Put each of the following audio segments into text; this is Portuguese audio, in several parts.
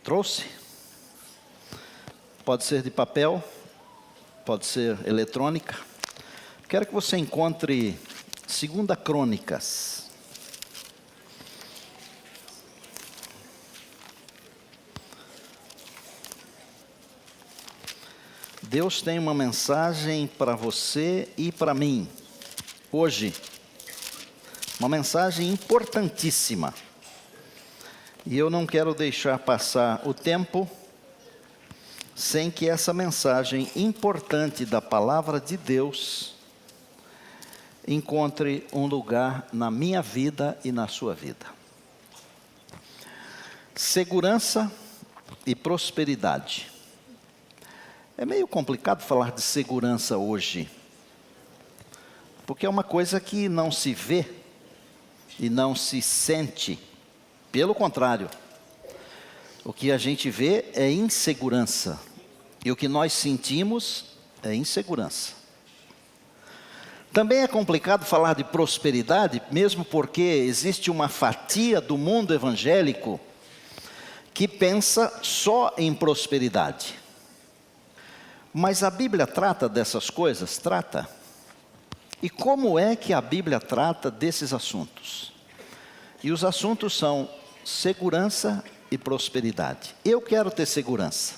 Trouxe? Pode ser de papel, pode ser eletrônica. Quero que você encontre 2 Crônicas. Deus tem uma mensagem para você e para mim, hoje. Uma mensagem importantíssima. E eu não quero deixar passar o tempo sem que essa mensagem importante da palavra de Deus encontre um lugar na minha vida e na sua vida. Segurança e prosperidade. É meio complicado falar de segurança hoje, porque é uma coisa que não se vê e não se sente. Pelo contrário, o que a gente vê é insegurança, e o que nós sentimos é insegurança. Também é complicado falar de prosperidade, mesmo porque existe uma fatia do mundo evangélico que pensa só em prosperidade. Mas a Bíblia trata dessas coisas? Trata. E como é que a Bíblia trata desses assuntos? E os assuntos são segurança e prosperidade. Eu quero ter segurança.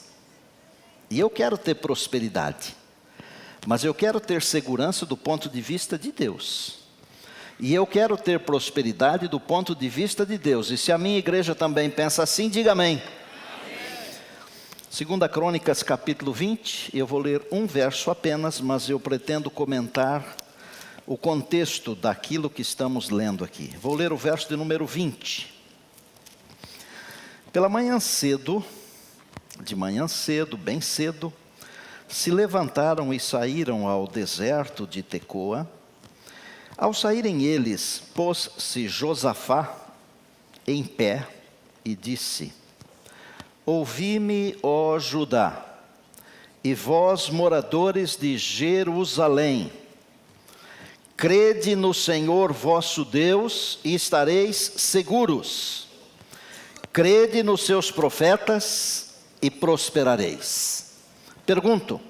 E eu quero ter prosperidade. Mas eu quero ter segurança do ponto de vista de Deus. E eu quero ter prosperidade do ponto de vista de Deus. E se a minha igreja também pensa assim, diga amém. 2 Crônicas, capítulo 20. Eu vou ler um verso apenas, mas eu pretendo comentar o contexto daquilo que estamos lendo aqui. Vou ler o verso de número 20. Pela manhã cedo, de manhã cedo, bem cedo, se levantaram e saíram ao deserto de Tecoa. Ao saírem eles, pôs-se Josafá em pé e disse: Ouvi-me, ó Judá, e vós, moradores de Jerusalém, crede no Senhor vosso Deus e estareis seguros. Crede nos seus profetas e prosperareis. Pergunto: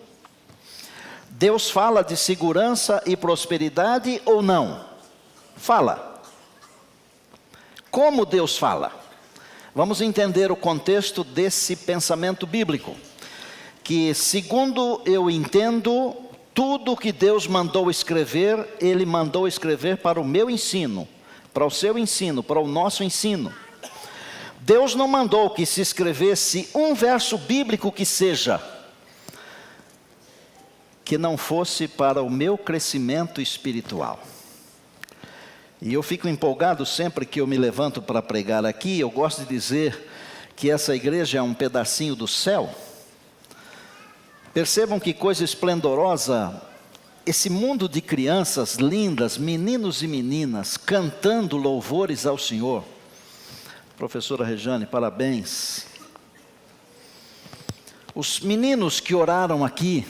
Deus fala de segurança e prosperidade ou não? Fala. Como Deus fala? Vamos entender o contexto desse pensamento bíblico, que, segundo eu entendo, tudo que Deus mandou escrever, Ele mandou escrever para o meu ensino, para o seu ensino, para o nosso ensino. Deus não mandou que se escrevesse um verso bíblico que seja, que não fosse para o meu crescimento espiritual. E eu fico empolgado sempre que eu me levanto para pregar aqui. Eu gosto de dizer que essa igreja é um pedacinho do céu. Percebam que coisa esplendorosa, esse mundo de crianças lindas, meninos e meninas, cantando louvores ao Senhor. Professora Rejane, parabéns. Os meninos que oraram aqui,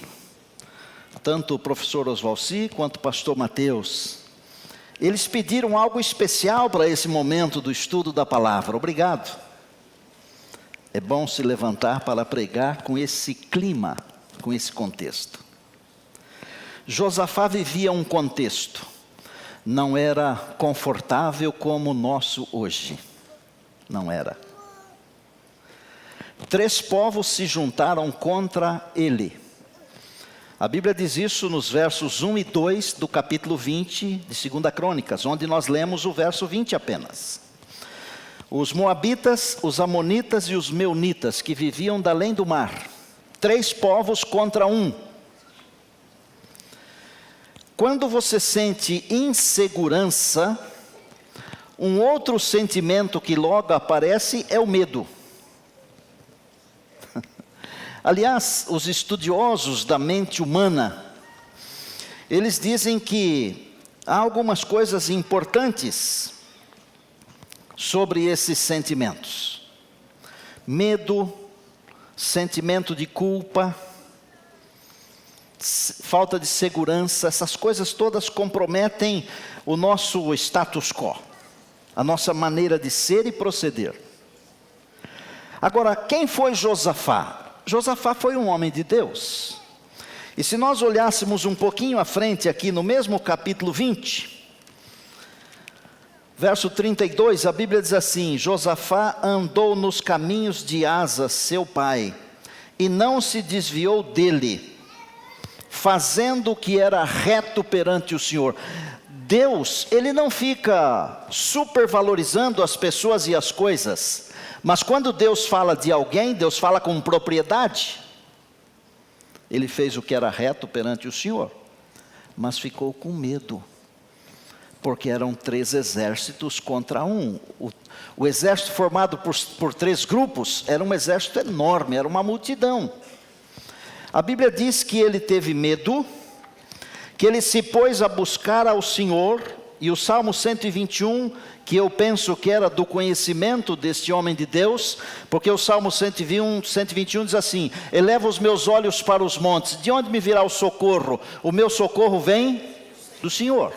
tanto o professor Osvalci quanto o pastor Mateus, eles pediram algo especial para esse momento do estudo da palavra. Obrigado. É bom se levantar para pregar com esse clima, com esse contexto. Josafá vivia um contexto, não era confortável como o nosso hoje. Não era. 3 povos se juntaram contra ele. A Bíblia diz isso nos versos 1 e 2 do capítulo 20 de 2 Crônicas, onde nós lemos o verso 20 apenas. Os moabitas, os amonitas e os meunitas, que viviam da além do mar. 3 povos contra um. Quando você sente insegurança, um outro sentimento que logo aparece é o medo. Aliás, os estudiosos da mente humana, eles dizem que há algumas coisas importantes sobre esses sentimentos. Medo, sentimento de culpa, falta de segurança, essas coisas todas comprometem o nosso status quo, a nossa maneira de ser e proceder. Agora, quem foi Josafá? Josafá foi um homem de Deus. E se nós olhássemos um pouquinho à frente aqui no mesmo capítulo 20, verso 32, a Bíblia diz assim: Josafá andou nos caminhos de Asa, seu pai, e não se desviou dele, fazendo o que era reto perante o Senhor. Deus, Ele não fica supervalorizando as pessoas e as coisas, mas quando Deus fala de alguém, Deus fala com propriedade. Ele fez o que era reto perante o Senhor, mas ficou com medo, porque eram 3 exércitos contra um. O exército formado por 3 grupos era um exército enorme, era uma multidão. A Bíblia diz que ele teve medo, que ele se pôs a buscar ao Senhor, e o Salmo 121, que eu penso que era do conhecimento deste homem de Deus, porque o Salmo 121 diz assim: eleva os meus olhos para os montes, de onde me virá o socorro? O meu socorro vem do Senhor.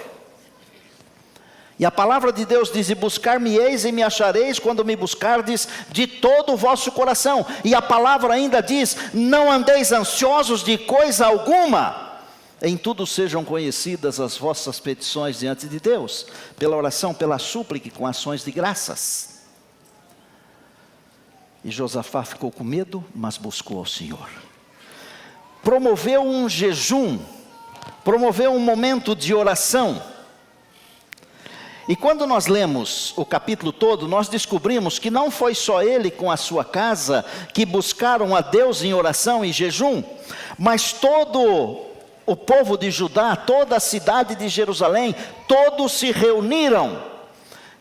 E a palavra de Deus diz: e buscar-me-eis e me achareis, quando me buscardes de todo o vosso coração. E a palavra ainda diz: não andeis ansiosos de coisa alguma, em tudo sejam conhecidas as vossas petições diante de Deus, pela oração, pela súplica e com ações de graças. E Josafá ficou com medo, mas buscou ao Senhor. Promoveu um jejum, promoveu um momento de oração. E quando nós lemos o capítulo todo, nós descobrimos que não foi só ele com a sua casa que buscaram a Deus em oração e jejum, mas todo o povo de Judá, toda a cidade de Jerusalém, todos se reuniram.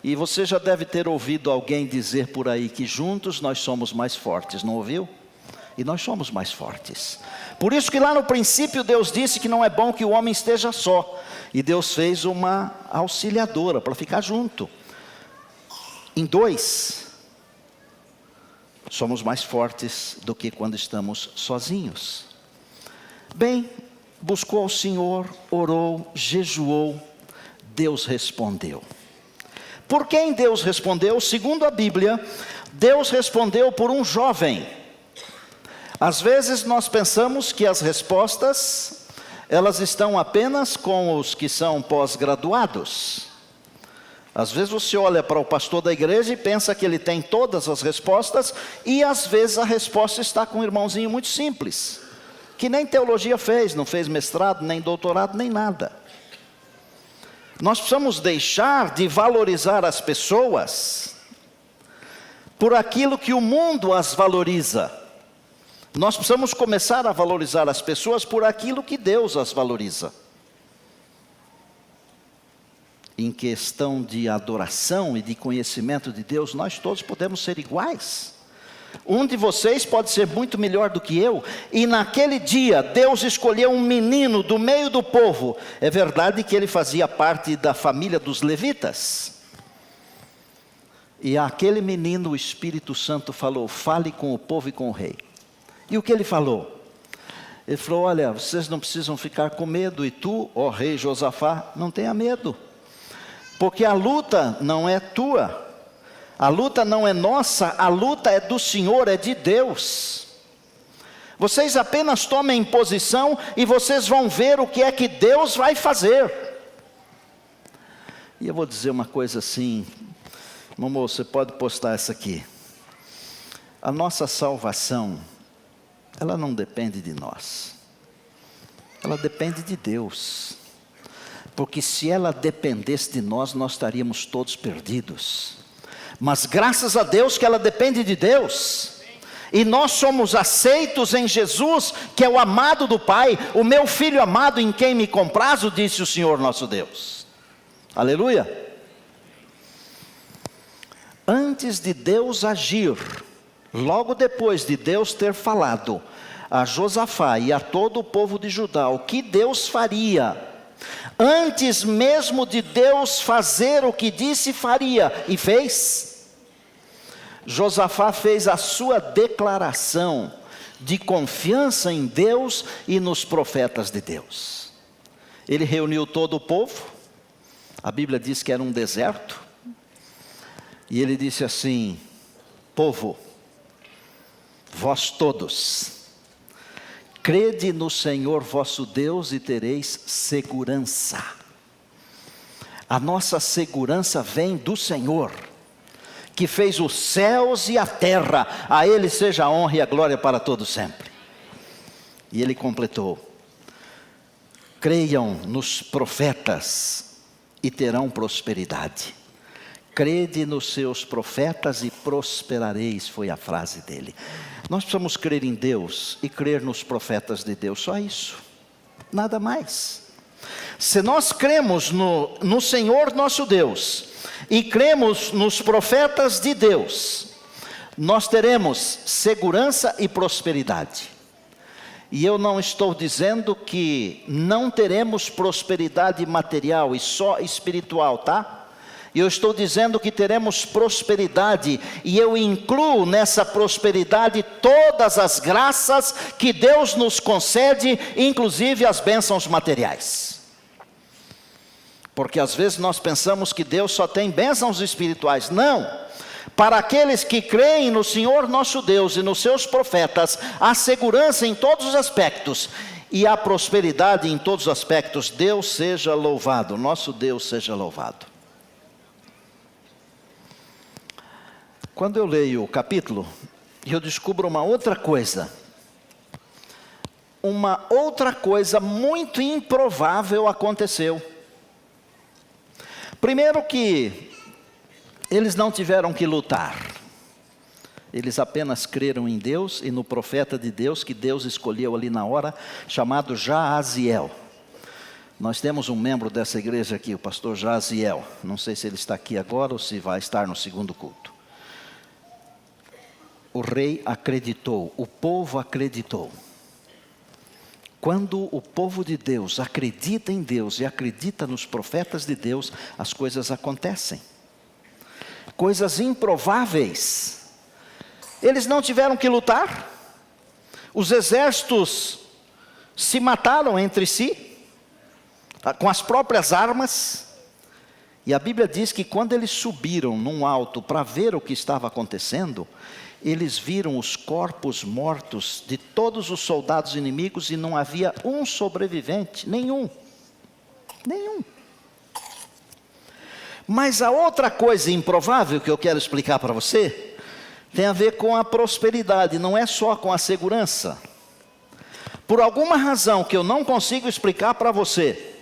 E você já deve ter ouvido alguém dizer por aí que juntos nós somos mais fortes, não ouviu? E nós somos mais fortes. Por isso que lá no princípio Deus disse que não é bom que o homem esteja só. E Deus fez uma auxiliadora para ficar junto. Em 2, somos mais fortes do que quando estamos sozinhos. Bem, buscou ao Senhor, orou, jejuou, Deus respondeu. Por quem Deus respondeu? Segundo a Bíblia, Deus respondeu por um jovem. Às vezes nós pensamos que as respostas, elas estão apenas com os que são pós-graduados. Às vezes você olha para o pastor da igreja e pensa que ele tem todas as respostas, e às vezes a resposta está com um irmãozinho muito simples, que nem teologia fez, não fez mestrado, nem doutorado, nem nada. Nós precisamos deixar de valorizar as pessoas por aquilo que o mundo as valoriza. Nós precisamos começar a valorizar as pessoas por aquilo que Deus as valoriza. Em questão de adoração e de conhecimento de Deus, nós todos podemos ser iguais. Um de vocês pode ser muito melhor do que eu, e naquele dia Deus escolheu um menino do meio do povo. É verdade que ele fazia parte da família dos levitas. E aquele menino, o Espírito Santo falou: fale com o povo e com o rei. E o que ele falou? Ele falou: olha, vocês não precisam ficar com medo, e tu, ó rei Josafá, não tenha medo, porque a luta não é tua, a luta não é nossa, a luta é do Senhor, é de Deus. Vocês apenas tomem posição e vocês vão ver o que é que Deus vai fazer. E eu vou dizer uma coisa assim, mamô, você pode postar essa aqui. A nossa salvação, ela não depende de nós, ela depende de Deus. Porque se ela dependesse de nós, nós estaríamos todos perdidos. Mas graças a Deus que ela depende de Deus. E nós somos aceitos em Jesus, que é o amado do Pai, o meu filho amado em quem me comprazo, disse o Senhor nosso Deus. Aleluia. Antes de Deus agir, logo depois de Deus ter falado a Josafá e a todo o povo de Judá o que Deus faria, antes mesmo de Deus fazer o que disse faria e fez, Josafá fez a sua declaração de confiança em Deus e nos profetas de Deus. Ele reuniu todo o povo, a Bíblia diz que era um deserto, e ele disse assim: povo, vós todos, crede no Senhor vosso Deus e tereis segurança. A nossa segurança vem do Senhor, que fez os céus e a terra. A Ele seja a honra e a glória para todo sempre. E Ele completou: creiam nos profetas e terão prosperidade. Crede nos seus profetas e prosperareis, foi a frase dele. Nós precisamos crer em Deus e crer nos profetas de Deus, só isso, nada mais. Se nós cremos no Senhor nosso Deus e cremos nos profetas de Deus, nós teremos segurança e prosperidade. E eu não estou dizendo que não teremos prosperidade material e só espiritual, tá? Eu estou dizendo que teremos prosperidade, e eu incluo nessa prosperidade todas as graças que Deus nos concede, inclusive as bênçãos materiais. Porque às vezes nós pensamos que Deus só tem bênçãos espirituais. Não! Para aqueles que creem no Senhor nosso Deus e nos seus profetas, há segurança em todos os aspectos, e há prosperidade em todos os aspectos. Deus seja louvado, nosso Deus seja louvado. Quando eu leio o capítulo, eu descubro uma outra coisa muito improvável aconteceu. Primeiro que eles não tiveram que lutar, eles apenas creram em Deus e no profeta de Deus, que Deus escolheu ali na hora, chamado Jaaziel. Nós temos um membro dessa igreja aqui, o pastor Jaaziel, não sei se ele está aqui agora ou se vai estar no segundo culto. O rei acreditou, o povo acreditou. Quando o povo de Deus acredita em Deus e acredita nos profetas de Deus, as coisas acontecem. Coisas improváveis. Eles não tiveram que lutar. Os exércitos se mataram entre si, com as próprias armas. E a Bíblia diz que quando eles subiram num alto para ver o que estava acontecendo, eles viram os corpos mortos de todos os soldados inimigos e não havia um sobrevivente, nenhum. Mas a outra coisa improvável que eu quero explicar para você, tem a ver com a prosperidade, não é só com a segurança. Por alguma razão que eu não consigo explicar para você,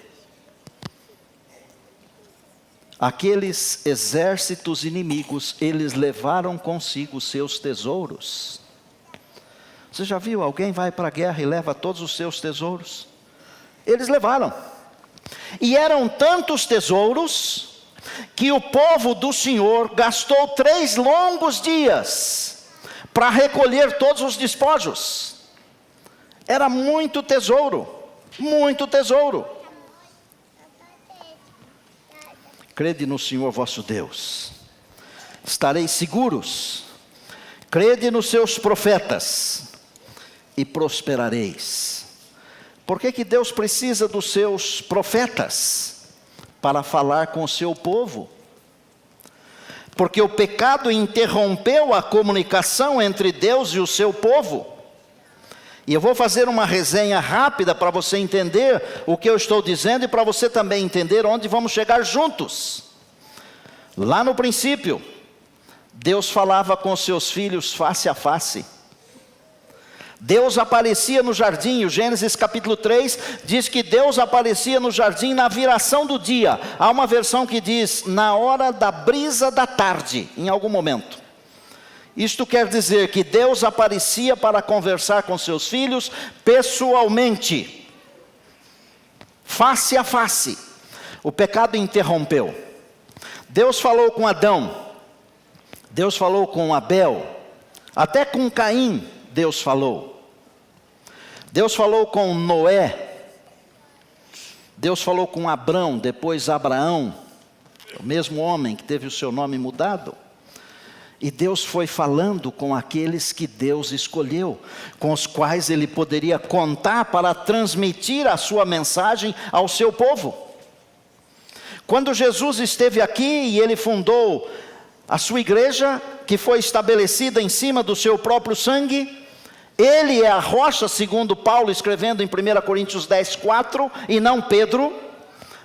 aqueles exércitos inimigos, eles levaram consigo seus tesouros. Você já viu, alguém vai para a guerra e leva todos os seus tesouros? Eles levaram. E eram tantos tesouros, que o povo do Senhor gastou 3 longos dias, para recolher todos os despojos. Era muito tesouro, muito tesouro. Crede no Senhor vosso Deus, estareis seguros. Crede nos seus profetas e prosperareis. Por que Deus precisa dos seus profetas? Para falar com o seu povo. Porque o pecado interrompeu a comunicação entre Deus e o seu povo. E eu vou fazer uma resenha rápida para você entender o que eu estou dizendo e para você também entender onde vamos chegar juntos. Lá no princípio, Deus falava com seus filhos face a face. Deus aparecia no jardim, o Gênesis capítulo 3 diz que Deus aparecia no jardim na viração do dia. Há uma versão que diz na hora da brisa da tarde, em algum momento. Isto quer dizer que Deus aparecia para conversar com seus filhos pessoalmente, face a face. O pecado interrompeu. Deus falou com Adão, Deus falou com Abel, até com Caim Deus falou. Deus falou com Noé, Deus falou com Abrão, depois Abraão, o mesmo homem que teve o seu nome mudado. E Deus foi falando com aqueles que Deus escolheu, com os quais Ele poderia contar para transmitir a sua mensagem ao seu povo. Quando Jesus esteve aqui e Ele fundou a sua igreja, que foi estabelecida em cima do seu próprio sangue, Ele é a rocha, segundo Paulo escrevendo em 1 Coríntios 10:4, e não Pedro,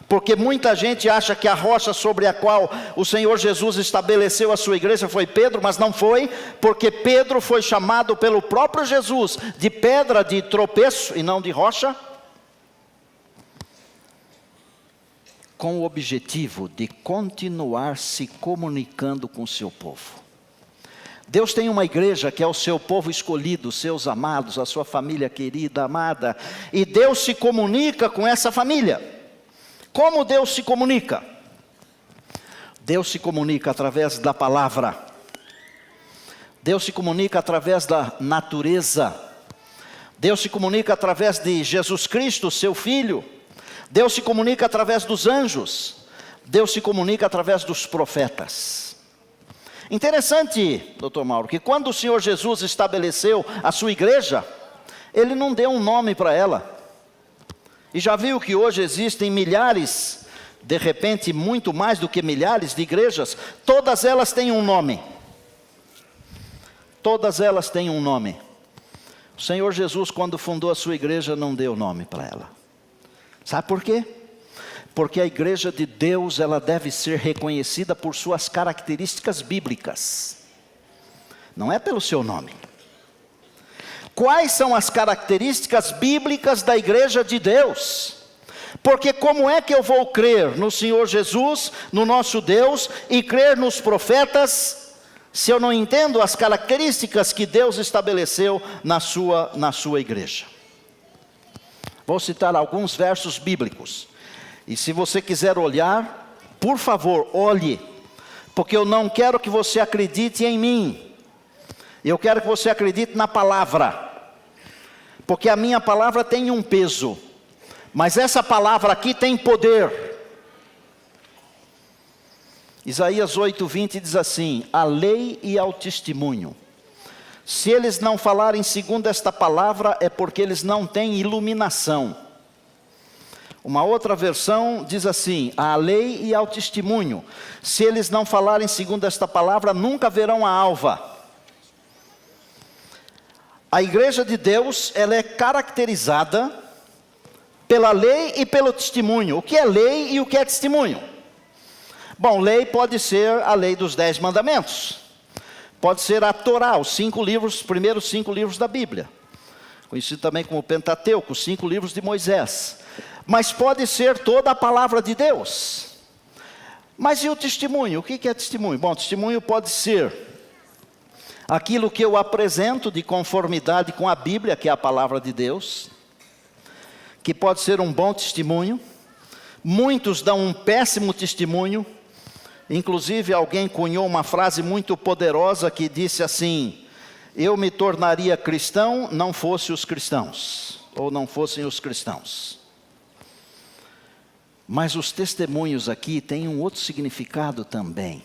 porque muita gente acha que a rocha sobre a qual o Senhor Jesus estabeleceu a sua igreja foi Pedro, mas não foi, porque Pedro foi chamado pelo próprio Jesus de pedra de tropeço e não de rocha, com o objetivo de continuar se comunicando com o seu povo. Deus tem uma igreja que é o seu povo escolhido, os seus amados, a sua família querida, amada, e Deus se comunica com essa família. Como Deus se comunica? Deus se comunica através da palavra. Deus se comunica através da natureza. Deus se comunica através de Jesus Cristo, seu Filho. Deus se comunica através dos anjos. Deus se comunica através dos profetas. Interessante, doutor Mauro, que quando o Senhor Jesus estabeleceu a sua igreja, Ele não deu um nome para ela. E já viu que hoje existem milhares, de repente muito mais do que milhares de igrejas, todas elas têm um nome. Todas elas têm um nome. O Senhor Jesus, quando fundou a sua igreja, não deu nome para ela. Sabe por quê? Porque a igreja de Deus, ela deve ser reconhecida por suas características bíblicas. Não é pelo seu nome. Quais são as características bíblicas da igreja de Deus? Porque como é que eu vou crer no Senhor Jesus, no nosso Deus, e crer nos profetas, se eu não entendo as características que Deus estabeleceu na sua igreja? Vou citar alguns versos bíblicos. E se você quiser olhar, por favor, olhe, porque eu não quero que você acredite em mim, eu quero que você acredite na palavra, porque a minha palavra tem um peso, mas essa palavra aqui tem poder. Isaías 8:20 diz assim: a lei e ao testemunho, se eles não falarem segundo esta palavra, é porque eles não têm iluminação. Uma outra versão diz assim: à lei e ao testemunho, se eles não falarem segundo esta palavra, nunca verão a alva. A igreja de Deus, ela é caracterizada pela lei e pelo testemunho. O que é lei e o que é testemunho? Bom, lei pode ser a lei dos 10 mandamentos. Pode ser a Torá, os primeiros 5 livros da Bíblia. Conhecido também como Pentateuco, os 5 livros de Moisés. Mas pode ser toda a palavra de Deus. Mas e o testemunho? O que é testemunho? Bom, testemunho pode ser aquilo que eu apresento de conformidade com a Bíblia, que é a palavra de Deus, que pode ser um bom testemunho. Muitos dão um péssimo testemunho. Inclusive alguém cunhou uma frase muito poderosa que disse assim: eu me tornaria cristão não fosse os cristãos, ou não fossem os cristãos. Mas os testemunhos aqui têm um outro significado também.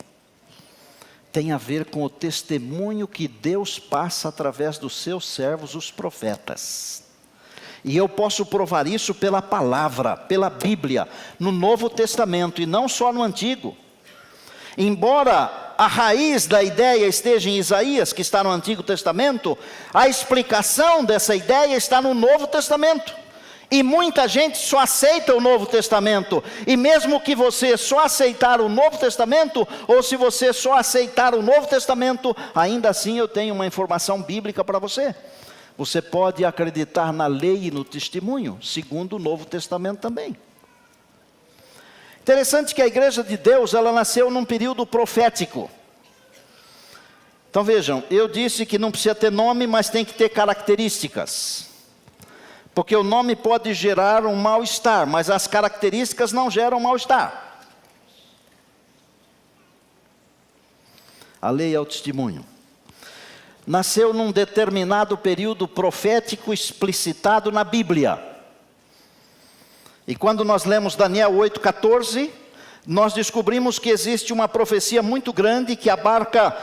Tem a ver com o testemunho que Deus passa através dos seus servos, os profetas. E eu posso provar isso pela palavra, pela Bíblia, no Novo Testamento e não só no Antigo. Embora a raiz da ideia esteja em Isaías, que está no Antigo Testamento, a explicação dessa ideia está no Novo Testamento. E muita gente só aceita o Novo Testamento. E mesmo que você só aceitar o Novo Testamento, ou se você só aceitar o Novo Testamento, ainda assim eu tenho uma informação bíblica para você. Você pode acreditar na lei e no testemunho, segundo o Novo Testamento também. Interessante que a igreja de Deus, ela nasceu num período profético. Então vejam, eu disse que não precisa ter nome, mas tem que ter características. Porque o nome pode gerar um mal-estar, mas as características não geram mal-estar. A lei é o testemunho. Nasceu num determinado período profético explicitado na Bíblia. E quando nós lemos Daniel 8:14, nós descobrimos que existe uma profecia muito grande que abarca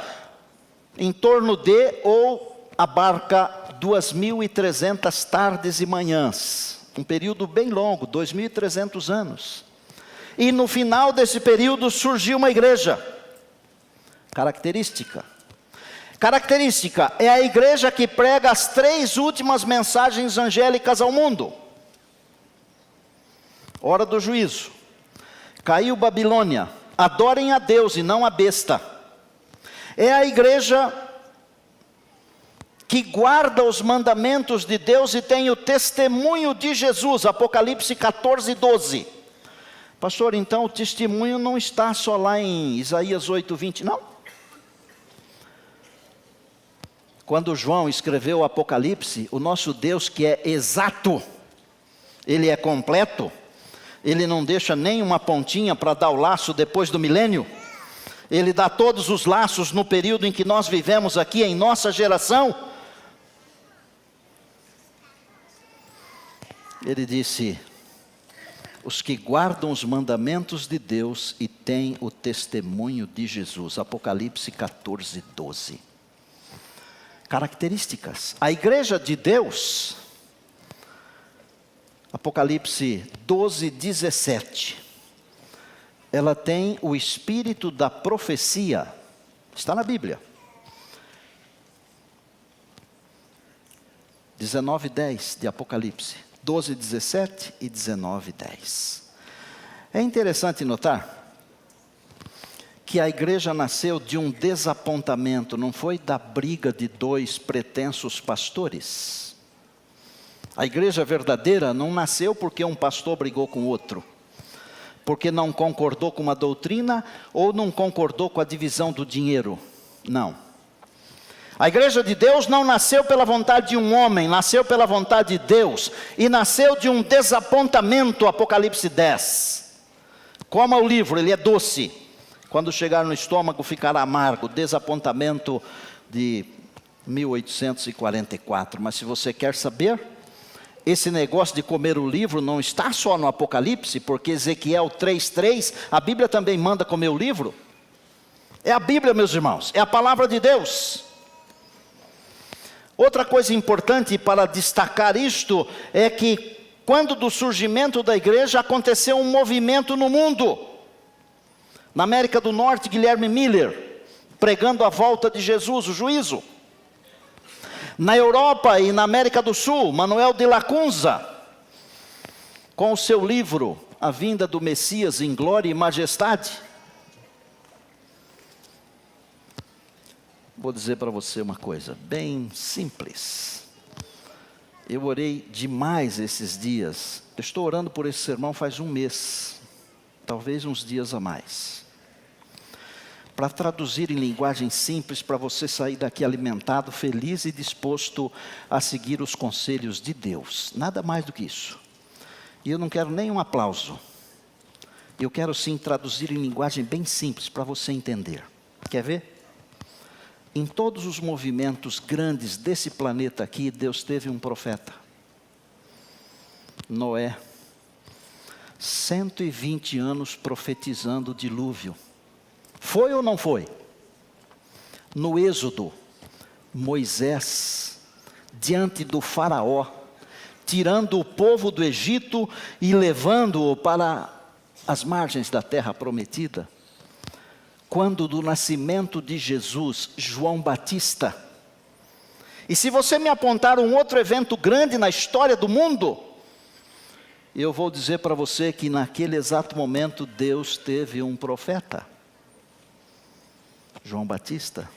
em torno de, ou abarca 2.300 tardes e manhãs, um período bem longo, 2.300 anos. E no final desse período surgiu uma igreja. Característica Característica: é a igreja que prega as 3 últimas mensagens angélicas ao mundo. Hora do juízo. Caiu Babilônia. Adorem a Deus e não a besta. É a igreja que guarda os mandamentos de Deus e tem o testemunho de Jesus. Apocalipse 14, 12. Pastor, então o testemunho não está só lá em Isaías 8, 20, não? Quando João escreveu o Apocalipse, o nosso Deus, que é exato, Ele é completo, Ele não deixa nem uma pontinha para dar o laço depois do milênio, Ele dá todos os laços no período em que nós vivemos aqui, em nossa geração. Ele disse: os que guardam os mandamentos de Deus e têm o testemunho de Jesus. Apocalipse 14, 12. Características: a igreja de Deus, Apocalipse 12, 17, ela tem o espírito da profecia, está na Bíblia. 19, 10 de Apocalipse, 12, 17 e 19, 10. É interessante notar que a igreja nasceu de um desapontamento, não foi da briga de 2 pretensos pastores. A igreja verdadeira não nasceu porque um pastor brigou com outro, porque não concordou com uma doutrina ou não concordou com a divisão do dinheiro. Não. A igreja de Deus não nasceu pela vontade de um homem, nasceu pela vontade de Deus, e nasceu de um desapontamento. Apocalipse 10. Coma o livro, ele é doce. Quando chegar no estômago ficará amargo. Desapontamento de 1844. Mas se você quer saber, esse negócio de comer o livro não está só no Apocalipse, porque Ezequiel 3:3, a Bíblia também manda comer o livro. É a Bíblia, meus irmãos, é a palavra de Deus. Outra coisa importante para destacar isto é que quando do surgimento da igreja aconteceu um movimento no mundo. Na América do Norte, Guilherme Miller, pregando a volta de Jesus, o juízo. Na Europa e na América do Sul, Manuel de Lacunza, com o seu livro, A Vinda do Messias em Glória e Majestade. Vou dizer para você uma coisa bem simples. Eu orei demais esses dias. Eu estou orando por esse sermão faz um mês, talvez uns dias a mais, para traduzir em linguagem simples, para você sair daqui alimentado, feliz e disposto a seguir os conselhos de Deus. Nada mais do que isso. E eu não quero nenhum aplauso. Eu quero sim traduzir em linguagem bem simples para você entender. Quer ver? Em todos os movimentos grandes desse planeta aqui, Deus teve um profeta. Noé. 120 anos profetizando o dilúvio. Foi ou não foi? No Êxodo, Moisés, diante do faraó, tirando o povo do Egito e levando-o para as margens da terra prometida. Quando do nascimento de Jesus, João Batista. E se você me apontar um outro evento grande na história do mundo, eu vou dizer para você que naquele exato momento Deus teve um profeta. João Batista,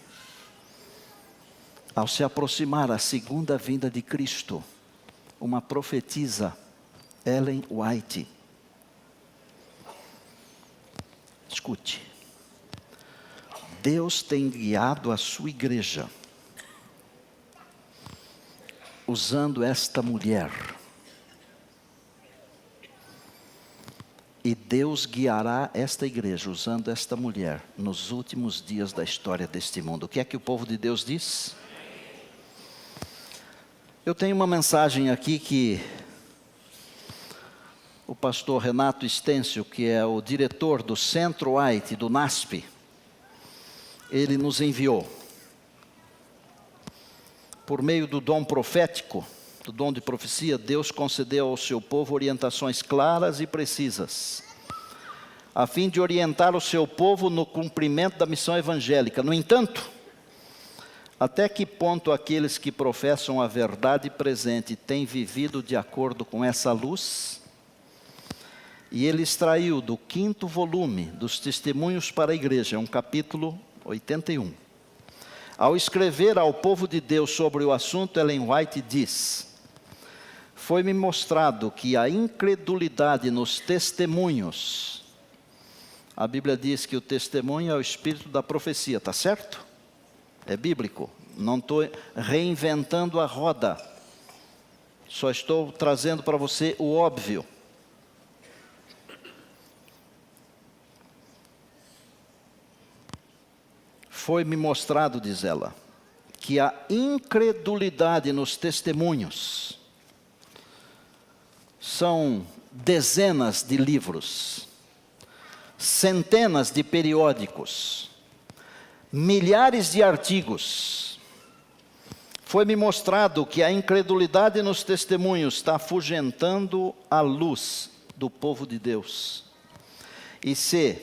ao se aproximar a segunda vinda de Cristo, uma profetisa, Ellen White. Escute, Deus tem guiado a sua igreja, usando esta mulher, e Deus guiará esta igreja usando esta mulher nos últimos dias da história deste mundo. O que é que o povo de Deus diz? Eu tenho uma mensagem aqui que o pastor Renato Estêncio, que é o diretor do Centro White, do NASP, ele nos enviou. Por meio do dom profético, do dom de profecia, Deus concedeu ao seu povo orientações claras e precisas, a fim de orientar o seu povo no cumprimento da missão evangélica. No entanto, Até que ponto aqueles que professam a verdade presente têm vivido de acordo com essa luz? E ele extraiu do 5º volume dos Testemunhos para a Igreja, um capítulo 81. Ao escrever ao povo de Deus sobre o assunto, Ellen White diz: foi-me mostrado que a incredulidade nos testemunhos, a Bíblia diz que o testemunho é o espírito da profecia, está certo? É bíblico, não estou reinventando a roda, só estou trazendo para você o óbvio. Foi-me mostrado, diz ela, que a incredulidade nos testemunhos são dezenas de livros, centenas de periódicos, milhares de artigos. Foi-me mostrado que a incredulidade nos testemunhos está afugentando a luz do povo de Deus. E se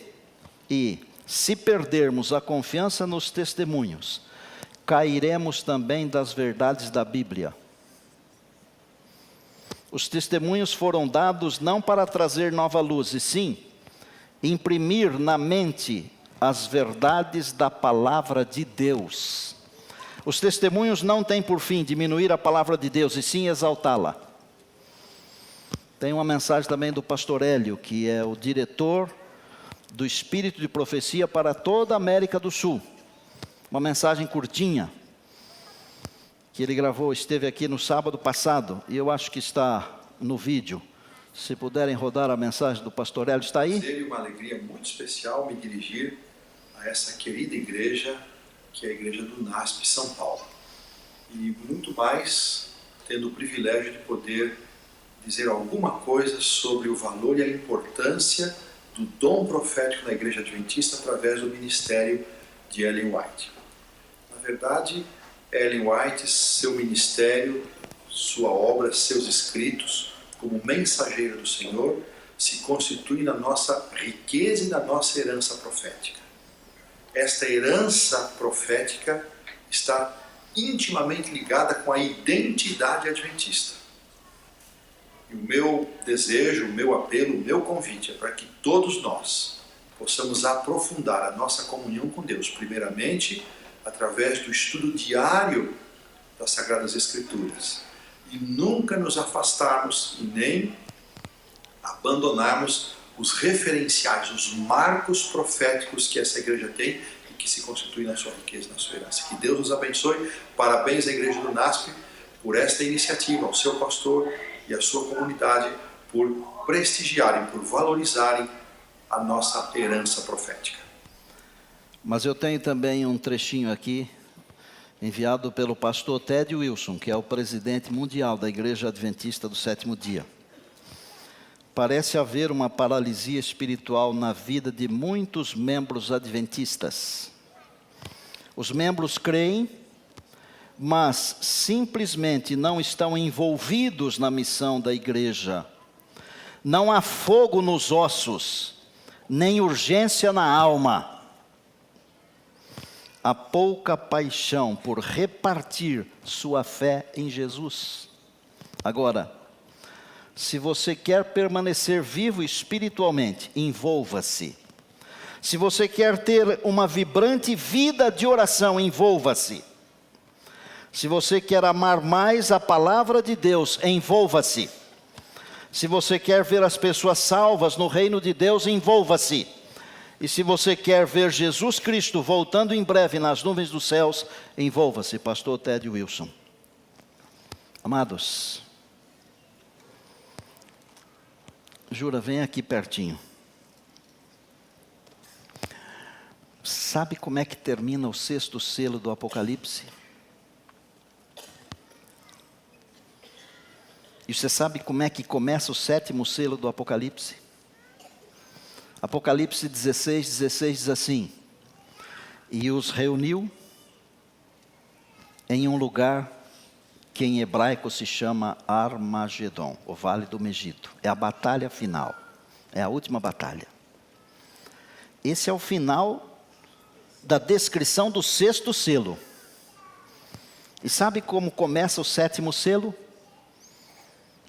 perdermos a confiança nos testemunhos, cairemos também das verdades da Bíblia. Os testemunhos foram dados não para trazer nova luz, e sim imprimir na mente as verdades da palavra de Deus. Os testemunhos não têm por fim diminuir a palavra de Deus, e sim exaltá-la. Tem uma mensagem também do pastor Hélio, que é o diretor do Espírito de Profecia para toda a América do Sul. Uma mensagem curtinha, que ele gravou, esteve aqui no sábado passado, e eu acho que está no vídeo. Se puderem rodar a mensagem do pastor Hélio, está aí? Seria uma alegria muito especial me dirigir a essa querida igreja, que é a igreja do NASP São Paulo. E muito mais, tendo o privilégio de poder dizer alguma coisa sobre o valor e a importância do dom profético na igreja adventista através do ministério de Ellen White. Na verdade, Ellen White, seu ministério, sua obra, seus escritos, como mensageiro do Senhor, se constitui na nossa riqueza e na nossa herança profética. Esta herança profética está intimamente ligada com a identidade adventista. E o meu desejo, o meu apelo, o meu convite é para que todos nós possamos aprofundar a nossa comunhão com Deus, primeiramente através do estudo diário das Sagradas Escrituras, e nunca nos afastarmos e nem abandonarmos os referenciais, os marcos proféticos que essa igreja tem e que se constituem na sua riqueza, na sua herança. Que Deus nos abençoe. Parabéns à igreja do NASP por esta iniciativa, ao seu pastor e à sua comunidade por prestigiarem, por valorizarem a nossa herança profética. Mas eu tenho também um trechinho aqui, enviado pelo pastor Ted Wilson, que é o presidente mundial da Igreja Adventista do Sétimo Dia. Parece haver uma paralisia espiritual na vida de muitos membros adventistas. Os membros creem, mas simplesmente não estão envolvidos na missão da igreja. Não há fogo nos ossos, nem urgência na alma. Há pouca paixão por repartir sua fé em Jesus. Agora, se você quer permanecer vivo espiritualmente, envolva-se. Se você quer ter uma vibrante vida de oração, envolva-se. Se você quer amar mais a palavra de Deus, envolva-se. Se você quer ver as pessoas salvas no reino de Deus, envolva-se. E se você quer ver Jesus Cristo voltando em breve nas nuvens dos céus, envolva-se. Pastor Ted Wilson. Amados, Jura, vem aqui pertinho. Sabe como é que termina o 6º selo do Apocalipse? E você sabe como é que começa o 7º selo do Apocalipse? Apocalipse 16:16 diz assim: e os reuniu em um lugar que em hebraico se chama Armagedon, o Vale do Megido. É a batalha final, é a última batalha. Esse é o final da descrição do 6º selo. E sabe como começa o 7º selo?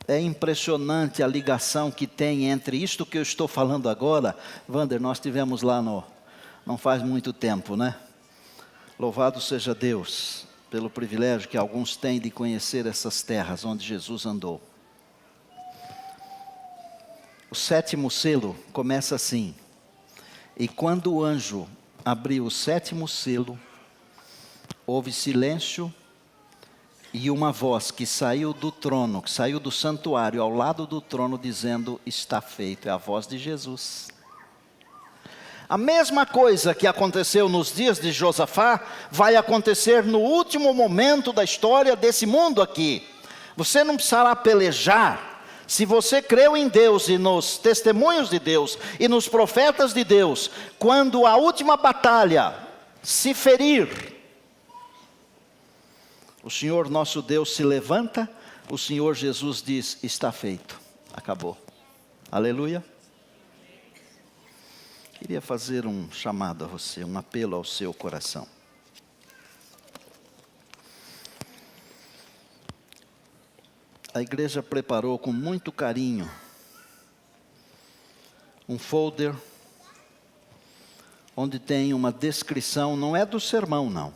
É impressionante a ligação que tem entre isto que eu estou falando agora. Wander, nós tivemos lá não faz muito tempo, né? Louvado seja Deus pelo privilégio que alguns têm de conhecer essas terras onde Jesus andou. O 7º selo começa assim: e quando o anjo abriu o 7º selo, houve silêncio e uma voz que saiu do trono, que saiu do santuário ao lado do trono, dizendo: está feito. É a voz de Jesus. A mesma coisa que aconteceu nos dias de Josafá, vai acontecer no último momento da história desse mundo aqui. Você não precisará pelejar. Se você creu em Deus e nos testemunhos de Deus e nos profetas de Deus, quando a última batalha se ferir, o Senhor nosso Deus se levanta, o Senhor Jesus diz: está feito, acabou. Aleluia. Queria fazer um chamado a você, um apelo ao seu coração. A igreja preparou com muito carinho um folder onde tem uma descrição, não é do sermão não,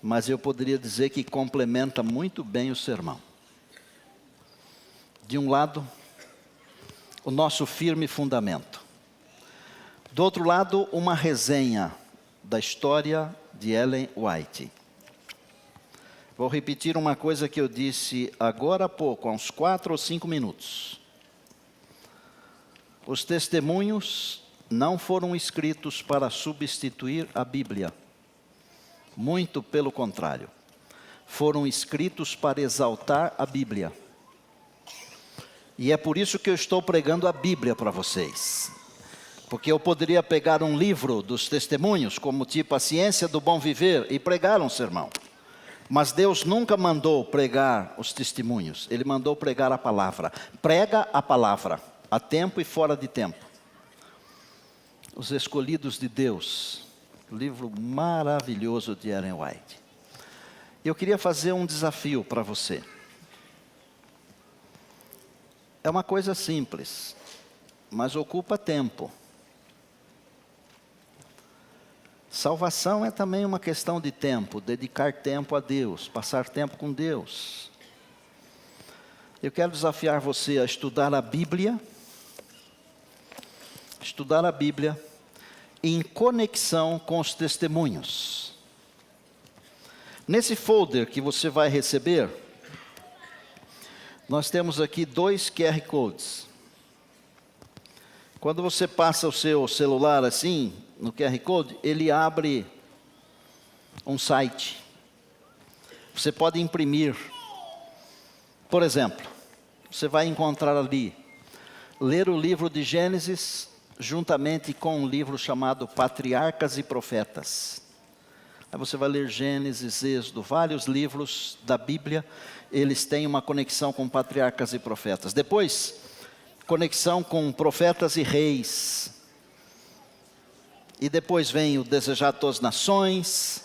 mas eu poderia dizer que complementa muito bem o sermão. De um lado, o nosso firme fundamento. Do outro lado, uma resenha da história de Ellen White. Vou repetir uma coisa que eu disse agora há pouco, há uns 4 ou 5 minutos. Os testemunhos não foram escritos para substituir a Bíblia. Muito pelo contrário. Foram escritos para exaltar a Bíblia. E é por isso que eu estou pregando a Bíblia para vocês. Porque eu poderia pegar um livro dos testemunhos, como tipo A Ciência do Bom Viver, e pregar um sermão. Mas Deus nunca mandou pregar os testemunhos, Ele mandou pregar a palavra. Prega a palavra, a tempo e fora de tempo. Os Escolhidos de Deus, livro maravilhoso de Ellen White. Eu queria fazer um desafio para você. É uma coisa simples, mas ocupa tempo. Salvação é também uma questão de tempo, dedicar tempo a Deus, passar tempo com Deus. Eu quero desafiar você a estudar a Bíblia em conexão com os testemunhos. Nesse folder que você vai receber, nós temos aqui 2 QR Codes. Quando você passa o seu celular assim, no QR Code, ele abre um site. Você pode imprimir. Por exemplo, você vai encontrar ali, ler o livro de Gênesis, juntamente com um livro chamado Patriarcas e Profetas. Aí você vai ler Gênesis, Êxodo, vários livros da Bíblia, eles têm uma conexão com patriarcas e profetas. Depois, conexão com profetas e reis. E depois vem o Desejado de Todas as Nações,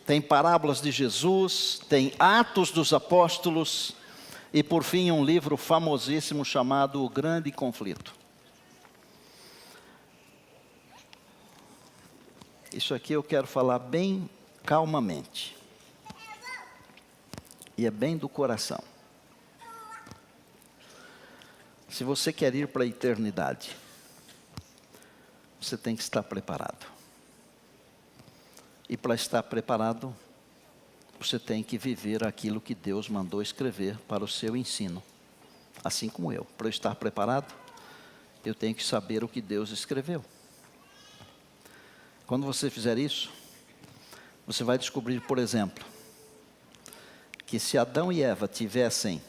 tem parábolas de Jesus, tem Atos dos Apóstolos, e por fim um livro famosíssimo chamado O Grande Conflito. Isso aqui eu quero falar bem calmamente. E é bem do coração. Se você quer ir para a eternidade, você tem que estar preparado. E para estar preparado, você tem que viver aquilo que Deus mandou escrever para o seu ensino. Assim como eu. Para eu estar preparado, eu tenho que saber o que Deus escreveu. Quando você fizer isso, você vai descobrir, por exemplo, que se Adão e Eva tivessem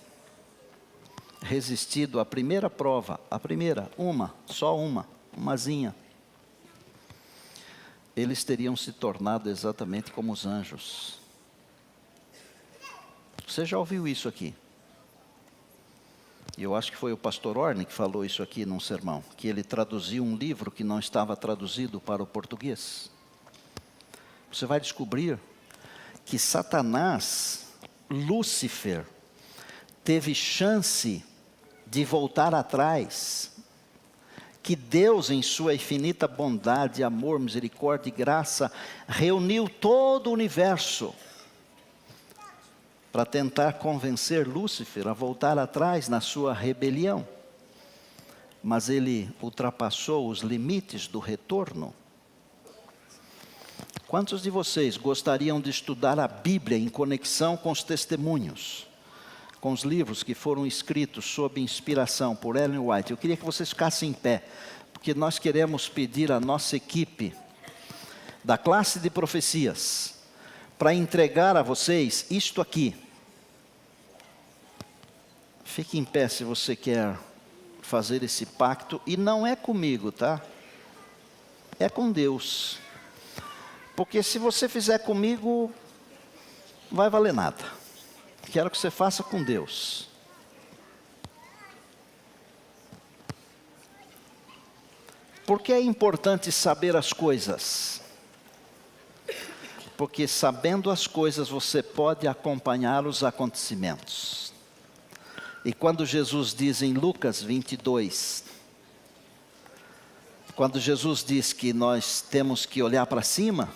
resistido à primeira prova, só umazinha, eles teriam se tornado exatamente como os anjos. Você já ouviu isso aqui? E eu acho que foi o pastor Orne que falou isso aqui num sermão, que ele traduziu um livro que não estava traduzido para o português. Você vai descobrir que Satanás, Lúcifer, teve chance de voltar atrás, que Deus, em sua infinita bondade, amor, misericórdia e graça, reuniu todo o universo para tentar convencer Lúcifer a voltar atrás na sua rebelião. Mas ele ultrapassou os limites do retorno. Quantos de vocês gostariam de estudar a Bíblia em conexão com os testemunhos, com os livros que foram escritos sob inspiração por Ellen White? Eu queria que vocês ficassem em pé, porque nós queremos pedir à nossa equipe da classe de profecias para entregar a vocês isto aqui. Fique em pé se você quer fazer esse pacto, e não é comigo, tá? É com Deus. Porque se você fizer comigo, não vai valer nada. Quero que você faça com Deus. Por que é importante saber as coisas? Porque sabendo as coisas você pode acompanhar os acontecimentos. E quando Jesus diz em Lucas 22, quando Jesus diz que nós temos que olhar para cima,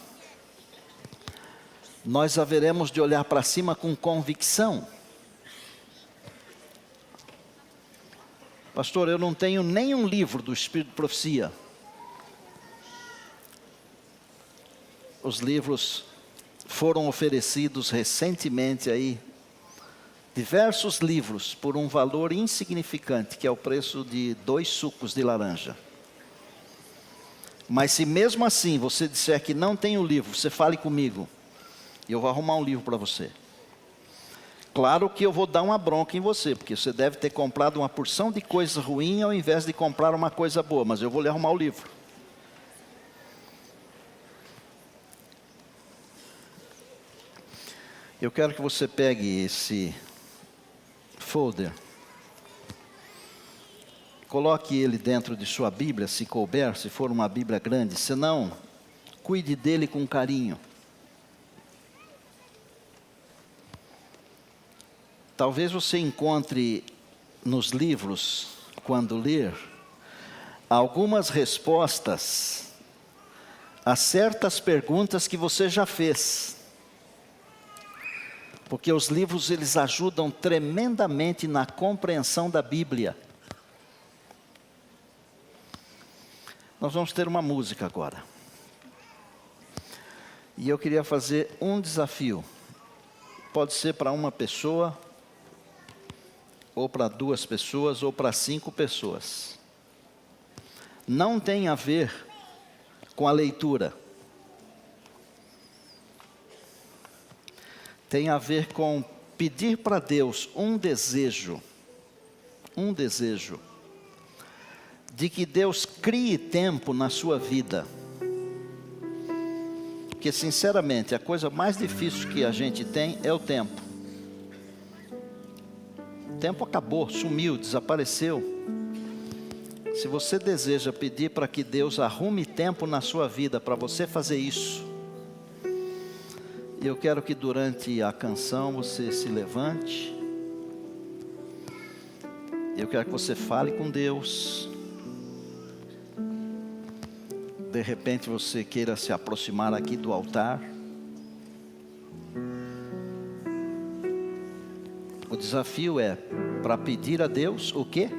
nós haveremos de olhar para cima com convicção. Pastor, eu não tenho nenhum livro do Espírito de Profecia. Os livros foram oferecidos recentemente aí, diversos livros por um valor insignificante, que é o preço de 2 sucos de laranja. Mas se mesmo assim você disser que não tem o livro, você fale comigo, e eu vou arrumar um livro para você. Claro que eu vou dar uma bronca em você, porque você deve ter comprado uma porção de coisa ruim ao invés de comprar uma coisa boa, mas eu vou lhe arrumar o livro. Eu quero que você pegue esse folder, coloque ele dentro de sua Bíblia, se couber, se for uma Bíblia grande, se não, cuide dele com carinho. Talvez você encontre nos livros, quando ler, algumas respostas a certas perguntas que você já fez. Porque os livros, eles ajudam tremendamente na compreensão da Bíblia. Nós vamos ter uma música agora. E eu queria fazer um desafio. Pode ser para uma pessoa, ou para 2 pessoas, ou para 5 pessoas. Não tem a ver com a leitura. Tem a ver com pedir para Deus um desejo, de que Deus crie tempo na sua vida. Porque, sinceramente, a coisa mais difícil que a gente tem é o tempo. O tempo acabou, sumiu, desapareceu. Se você deseja pedir para que Deus arrume tempo na sua vida para você fazer isso, eu quero que durante a canção você se levante. Eu quero que você fale com Deus. De repente você queira se aproximar aqui do altar. O desafio é para pedir a Deus o quê?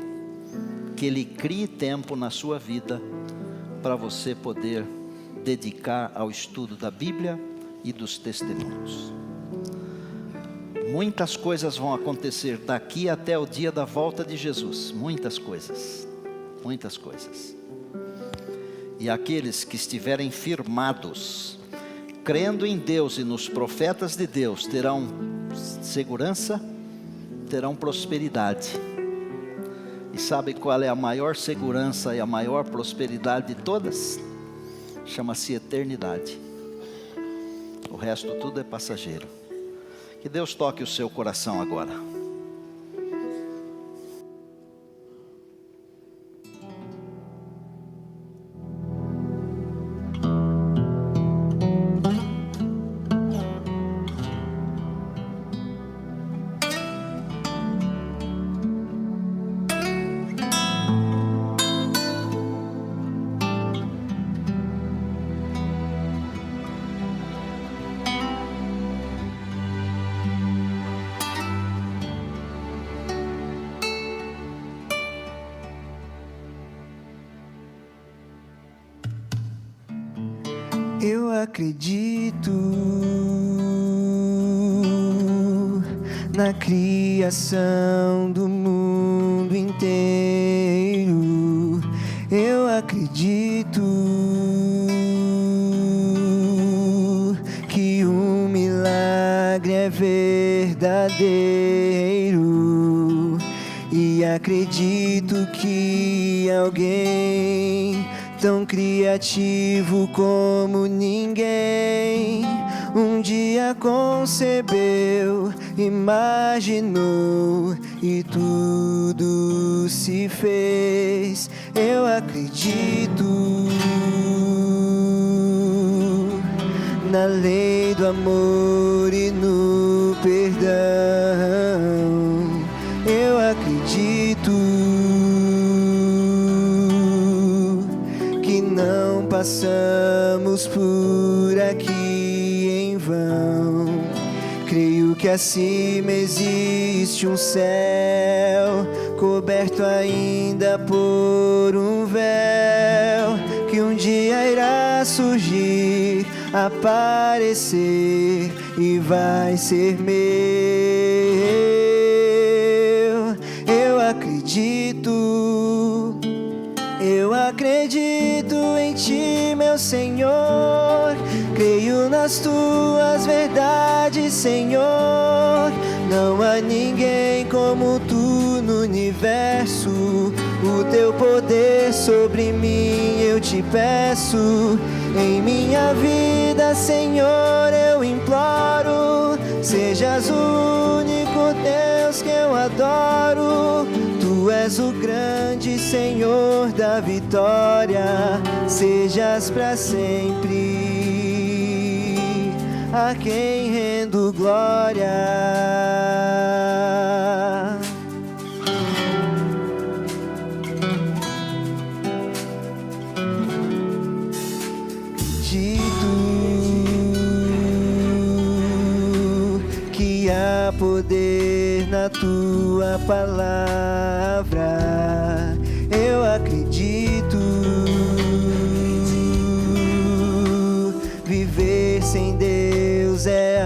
Que Ele crie tempo na sua vida para você poder dedicar ao estudo da Bíblia e dos testemunhos. Muitas coisas vão acontecer daqui até o dia da volta de Jesus. Muitas coisas. Muitas coisas. E aqueles que estiverem firmados, crendo em Deus e nos profetas de Deus, terão segurança, terão prosperidade. E sabe qual é a maior segurança e a maior prosperidade de todas? Chama-se eternidade. O resto tudo é passageiro. Que Deus toque o seu coração agora. Eu acredito na criação do mundo inteiro. Eu acredito que um milagre é verdadeiro. E acredito que alguém tão criativo como ninguém um dia concebeu, imaginou e tudo se fez. Eu acredito na lei do amor e no perdão. Eu acredito que não passamos por aqui em vão. Creio que acima existe um céu coberto ainda por um véu, que um dia irá surgir, aparecer e vai ser meu. Eu acredito em Ti, meu Senhor. Creio nas Tuas verdades, Senhor. Não há ninguém como Tu no universo. O Teu poder sobre mim eu Te peço. Em minha vida, Senhor, eu imploro. Sejas o único Deus que eu adoro. Tu és o grande Senhor da vitória. Sejas para sempre a quem rendo glória. Que há poder na Tua palavra. Eu acredito. Viver sem Deus é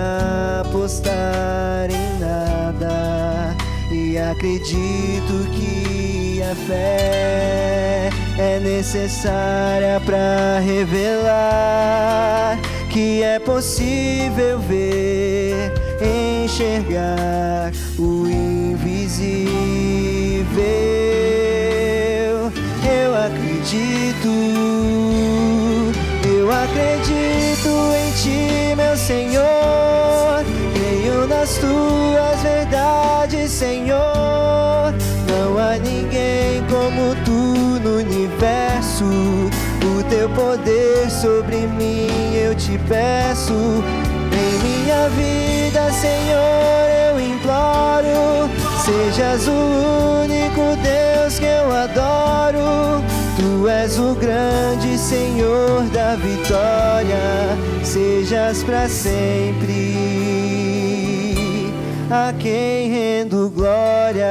apostar em nada. E acredito que a fé é necessária para revelar que é possível ver, enxergar o invisível. Eu acredito em Ti, meu Senhor. Creio nas Tuas verdades, Senhor. Não há ninguém como Tu no universo. O Teu poder sobre mim eu Te peço. Em minha vida, Senhor, eu imploro. Sejas o único Deus que eu adoro. Tu és o grande Senhor da vitória. Sejas para sempre a quem rendo glória.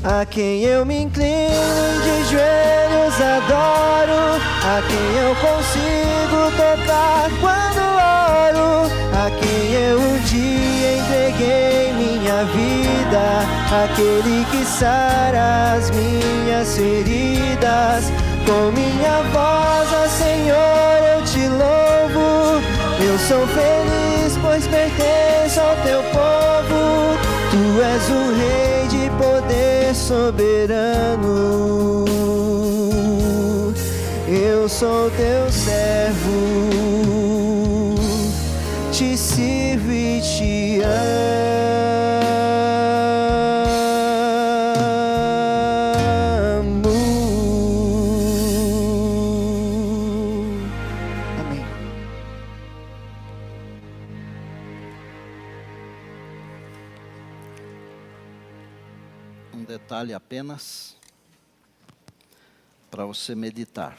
A quem eu me inclino de joelhos adoro. A quem eu consigo tocar quando oro. A quem eu um dia entreguei minha vida. Aquele que sara as minhas feridas. Com minha voz, ó Senhor, eu Te louvo. Eu sou feliz, pois pertenço ao Teu povo. Tu és o Rei de poder soberano. Eu sou Teu servo, Te sirvo e Te amo. Amém. Um detalhe apenas para você meditar.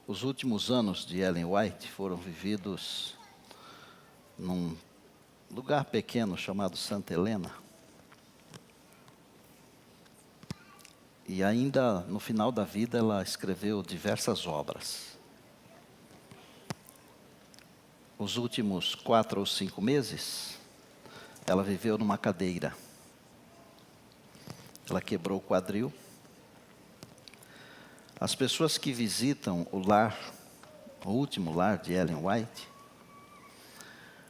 Os últimos anos de Ellen White foram vividos num lugar pequeno chamado Santa Helena. E ainda no final da vida ela escreveu diversas obras. Os últimos 4 ou 5 meses, ela viveu numa cadeira. Ela quebrou o quadril. As pessoas que visitam o lar, o último lar de Ellen White,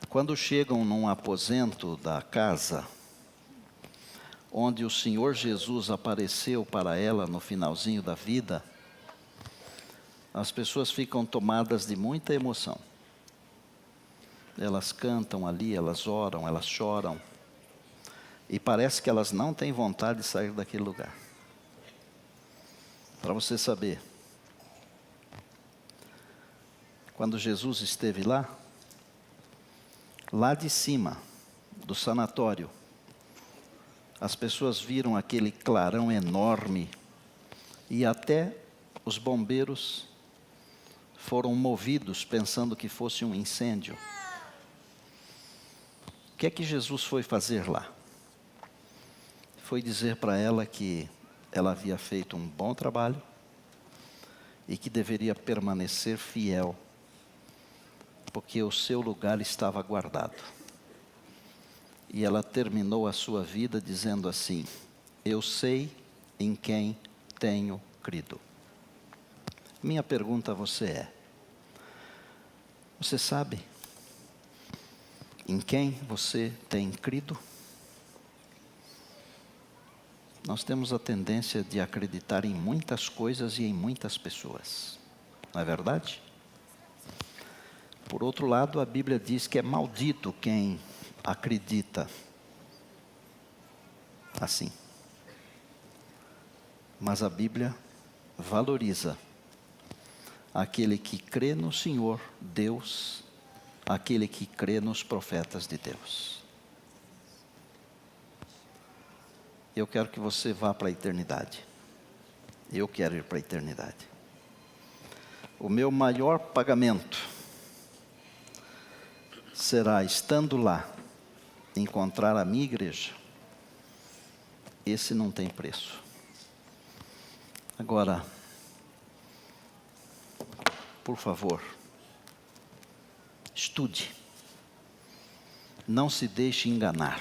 quando chegam num aposento da casa, onde o Senhor Jesus apareceu para ela no finalzinho da vida, as pessoas ficam tomadas de muita emoção. Elas cantam ali, elas oram, elas choram. E parece que elas não têm vontade de sair daquele lugar. Para você saber, quando Jesus esteve lá de cima do sanatório, as pessoas viram aquele clarão enorme e até os bombeiros foram movidos pensando que fosse um incêndio. O que é que Jesus foi fazer lá? Foi dizer para ela que ela havia feito um bom trabalho e que deveria permanecer fiel, porque o seu lugar estava guardado. E ela terminou a sua vida dizendo assim: eu sei em quem tenho crido. Minha pergunta a você é: você sabe em quem você tem crido? Nós temos a tendência de acreditar em muitas coisas e em muitas pessoas, não é verdade? Por outro lado, a Bíblia diz que é maldito quem acredita assim. Mas a Bíblia valoriza aquele que crê no Senhor Deus, aquele que crê nos profetas de Deus. Eu quero que você vá para a eternidade. Eu quero ir para a eternidade. O meu maior pagamento será, estando lá, encontrar a minha igreja. Esse não tem preço. Agora, por favor, estude. Não se deixe enganar.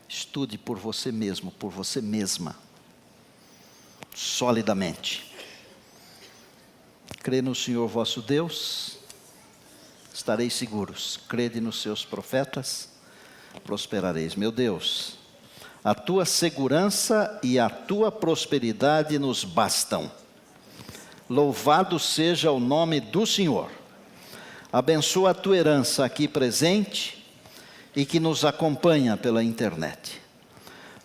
Estude por você mesmo, por você mesma, solidamente. Crê no Senhor vosso Deus, estareis seguros. Crede nos seus profetas, prosperareis. Meu Deus, a tua segurança e a tua prosperidade nos bastam. Louvado seja o nome do Senhor. Abençoa a tua herança aqui presente e que nos acompanha pela internet.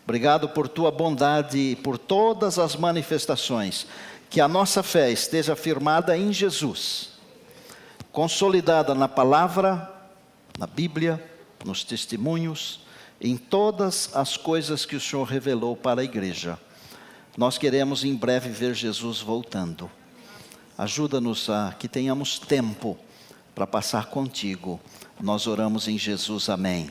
Obrigado por tua bondade e por todas as manifestações. Que a nossa fé esteja firmada em Jesus, consolidada na palavra, na Bíblia, nos testemunhos, em todas as coisas que o Senhor revelou para a igreja. Nós queremos em breve ver Jesus voltando. Ajuda-nos a que tenhamos tempo para passar contigo. Nós oramos em Jesus, amém.